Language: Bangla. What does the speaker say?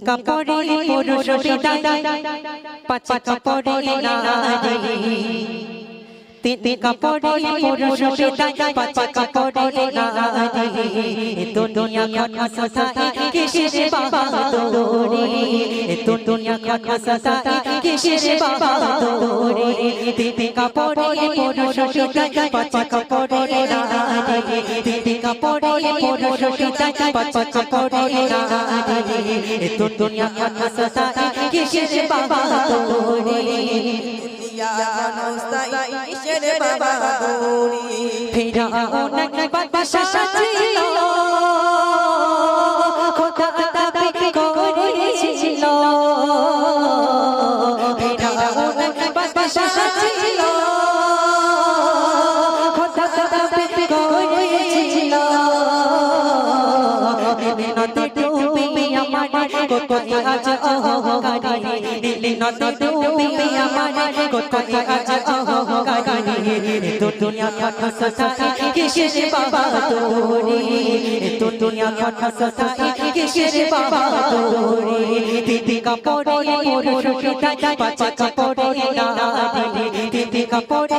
কাপড়ে পুরুষ বিদায় পাঁচ কাপড়ে নারী তিন কাপড়ে পুরুষ বিদায় পাঁচ কাপড়ে নারী তো দুনিয়া খানা সাসাই কিসের বাহাদুরি তো দুনিয়া খানা সাসাই কিসের বাহাদুরি তিন কাপড়ে পুরুষ বিদায় পাঁচ কাপড়ে নারী তিন কাপড়ে পুরুষ বিদায় পাঁচ কাপড়ে নারী তো দুনিয়া খানা সাসাই কিসের বাহাদুরি ফিরাউন এক বাদশাহ ছিল খোদা দাবি করেছিল ফিরাউন এক বাদশাহ ছিল খোদা দাবি করেছিল নদী ডুবে আমার কোথায় আজ অহংকারী নীলি নদী ডুবে আমার কোথায় আজ অহংকারী তো দুনিয়া খানা সাসাই কিসের বাহাদুরি তো দুনিয়া খানা সাসাই কিসের বাহাদুরি তিন কাপড়ে পুরুষ বিদায় পাঁচ কাপড়ে নারী তিন কাপড়ে